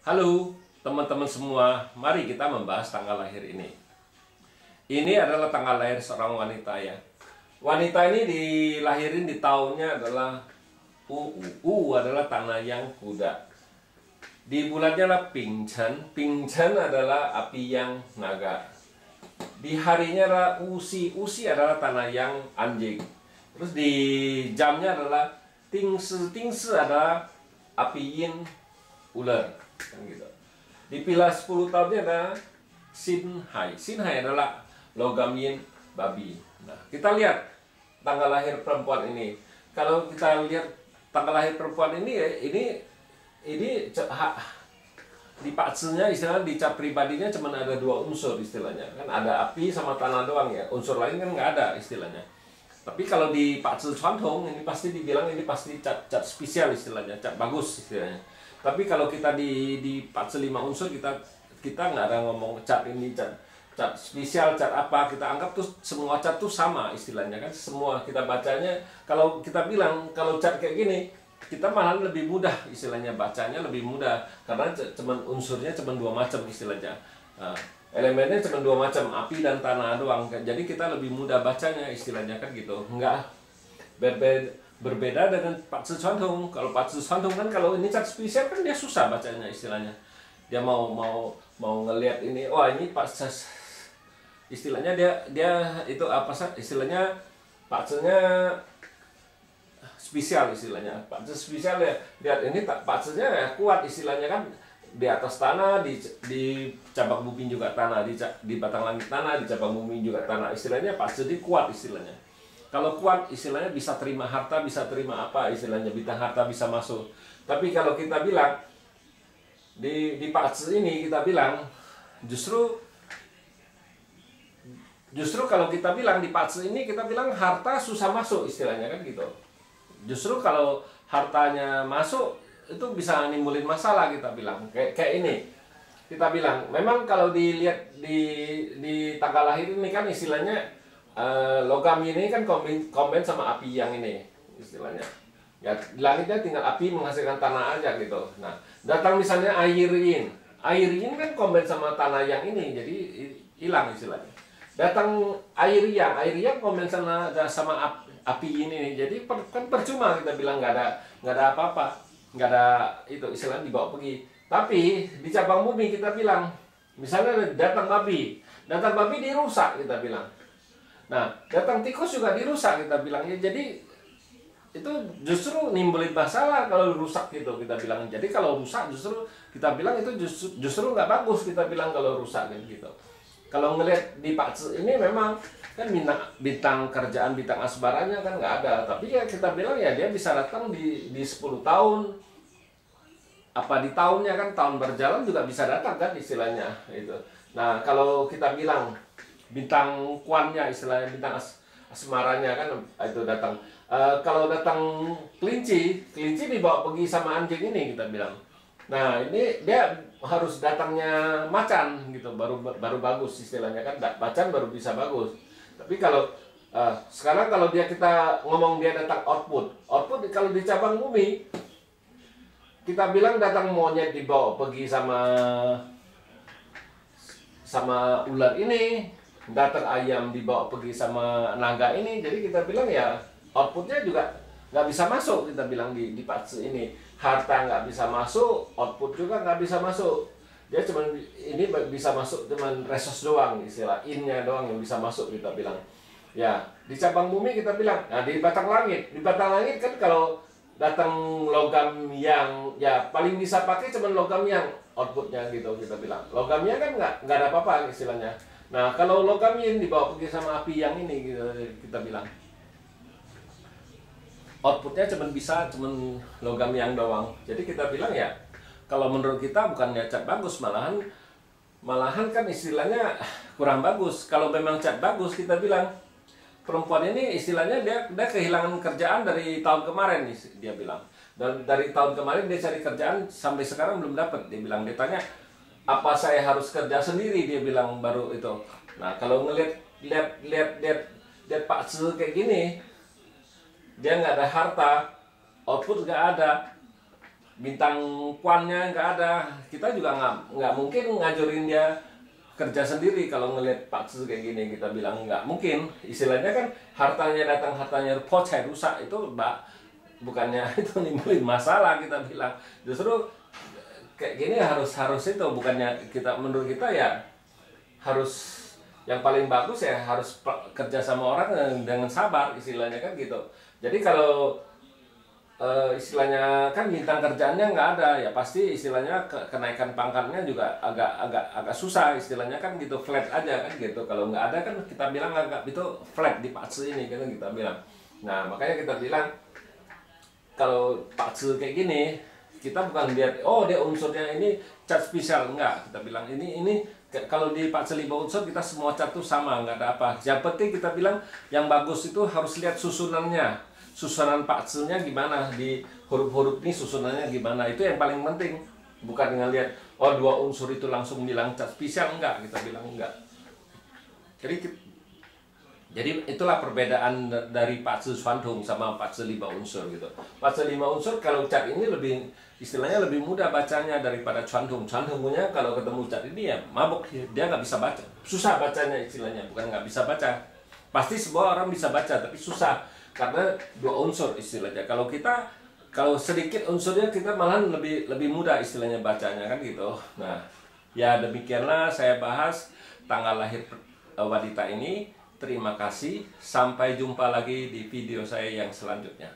Halo teman-teman semua, mari kita membahas tanggal lahir ini. Ini adalah tanggal lahir seorang wanita ya. Wanita ini dilahirin di tahunnya adalah adalah tanah yang kuda. Di bulannya adalah Pingchen. Pingchen adalah api yang naga. Di harinya adalah Usi. Usi adalah tanah yang anjing. Terus di jamnya adalah Tingsi. Tingsi adalah api yin ular. Kan gitu. Di pila 10 tahunnya ada Sinhai. Sinhai adalah logam yin babi. Nah, kita lihat tanggal lahir perempuan ini. Kalau kita lihat tanggal lahir perempuan ini di paksunya istilahnya di cap pribadinya cuma ada 2 unsur istilahnya. Kan ada api sama tanah doang ya. Unsur lain kan nggak ada istilahnya. Tapi kalau di paksu Chuantong ini pasti dibilang ini pasti cat spesial istilahnya, cat bagus istilahnya. Tapi kalau kita di 45 unsur kita nggak ada ngomong cat ini cat spesial, cat apa, kita anggap tuh semua cat tuh sama istilahnya kan. Semua kita bacanya, kalau kita bilang kalau cat kayak gini kita malah lebih mudah istilahnya, bacanya lebih mudah karena unsurnya cuma 2 macam istilahnya. Nah, elemennya cuma 2 macam, api dan tanah doang. Jadi kita lebih mudah bacanya istilahnya kan gitu. Enggak berbeda dengan Paksu Chuantong. Kalau Paksu Chuantong kan kalau ini cat spesial kan dia susah bacanya istilahnya. Dia mau ngelihat ini, wah ini Paksu istilahnya dia itu apa sih istilahnya, Paksunya spesial istilahnya. Paksu spesial ya, lihat ini Paksunya ya kuat istilahnya kan, di atas tanah, di cabang bumi juga tanah, di batang langit tanah, di cabang bumi juga tanah. Istilahnya Paksu ini kuat istilahnya. Kalau kuat istilahnya bisa terima harta, bisa terima apa istilahnya, bintang harta bisa masuk. Tapi kalau kita bilang di Paksu ini kita bilang justru kalau kita bilang di Paksu ini kita bilang harta susah masuk istilahnya kan gitu. Justru kalau hartanya masuk itu bisa nimbulin masalah, kita bilang kayak ini. Kita bilang memang kalau dilihat di tanggal lahir ini kan istilahnya logam ini kan kombin sama api yang ini istilahnya. Ya, di langitnya tinggal api menghasilkan tanah aja gitu. Nah, datang misalnya air yin. Air yin kan kombin sama tanah yang ini, jadi hilang istilahnya. Datang air yang kombin sama api ini, jadi kan percuma kita bilang nggak ada apa-apa, nggak ada itu istilahnya dibawa pergi. Tapi di cabang bumi kita bilang, misalnya datang babi dirusak kita bilang. Nah, datang tikus juga dirusak kita bilang ya. Jadi itu justru nimbulin masalah kalau rusak gitu kita bilang. Jadi kalau rusak justru kita bilang itu justru nggak bagus kita bilang kalau rusak gitu. Kalau ngelihat di Paksu ini memang kan bintang kerjaan, bintang asbaranya kan nggak ada. Tapi ya kita bilang ya dia bisa datang di 10 tahun. Apa di tahunnya kan, tahun berjalan juga bisa datang kan istilahnya itu. Nah, kalau kita bilang bintang kuannya istilahnya, bintang asmaranya kan itu datang. Kalau datang kelinci dibawa pergi sama anjing ini kita bilang. Nah, ini dia harus datangnya macan gitu, baru bagus istilahnya kan. Macan baru bisa bagus. Tapi kalau sekarang kalau kita ngomong dia datang output kalau di cabang bumi kita bilang datang monyet dibawa pergi sama ular ini, datang ayam dibawa pergi sama naga ini. Jadi kita bilang ya outputnya juga nggak bisa masuk kita bilang di Paksu ini. Harta nggak bisa masuk, output juga nggak bisa masuk. Dia cuman ini bisa masuk cuman resource doang, istilah innya doang yang bisa masuk kita bilang. Ya di cabang bumi kita bilang, nah di batang langit kan kalau datang logam yang ya paling bisa pakai cuman logam yang outputnya gitu kita bilang. Logamnya kan nggak ada apa-apa istilahnya. Nah kalau logam yang dibawa pergi sama api yang ini gitu, kita bilang outputnya cuman logam yang doang. Jadi kita bilang ya kalau menurut kita bukannya cat bagus, malahan kan istilahnya kurang bagus. Kalau memang cat bagus kita bilang perempuan ini istilahnya dia kehilangan kerjaan dari tahun kemarin nih, dia bilang. Dan dari tahun kemarin dia cari kerjaan sampai sekarang belum dapat. Dia bilang, dia tanya apa saya harus kerja sendiri, dia bilang baru itu. Nah kalau lihat Paksu kayak gini, dia nggak ada harta, output nggak ada. bintang kuannya nggak ada, kita juga nggak mungkin ngajurin dia kerja sendiri kalau ngelihat Pak Tzu kayak gini. Kita bilang nggak mungkin, istilahnya kan hartanya datang, hartanya pocah rusak, itu bukannya itu nimbulin masalah. Kita bilang justru kayak gini harus itu, bukannya kita, menurut kita ya harus yang paling bagus ya harus kerja sama orang dengan sabar, istilahnya kan gitu. Jadi kalau istilahnya kan bintang kerjaannya nggak ada, ya pasti istilahnya kenaikan pangkatnya juga agak susah, istilahnya kan gitu, flat aja kan gitu. Kalau nggak ada kan kita bilang agak itu flat di Pak Tzu ini kan kita bilang. Nah makanya kita bilang kalau Pak Tzu kayak gini, kita bukan lihat oh dia unsurnya ini cat spesial, enggak. Kita bilang ini kalau di Pak Tzu 5 unsur kita semua cat tuh sama, nggak ada apa. Yang penting kita bilang yang bagus itu harus lihat susunannya, susunan Pak Tzu-nya gimana, di huruf-huruf ini susunannya gimana, itu yang paling penting. Bukan dengan lihat oh 2 unsur itu langsung bilang cat spesial, enggak. Kita bilang enggak. Jadi itulah perbedaan dari Pak Tzu Xuantung sama Pak Tzu 5 unsur gitu. Pak Tzu 5 unsur kalau cat ini lebih, istilahnya lebih mudah bacanya daripada Xuantung. Xuantung punya kalau ketemu cat ini ya mabuk, dia nggak bisa baca, susah bacanya istilahnya, bukan nggak bisa baca. Pasti semua orang bisa baca tapi susah karena 2 unsur istilahnya. Kalau sedikit unsurnya kita malahan lebih mudah istilahnya bacanya kan gitu. Nah ya demikianlah saya bahas tanggal lahir wanita ini. Terima kasih, sampai jumpa lagi di video saya yang selanjutnya.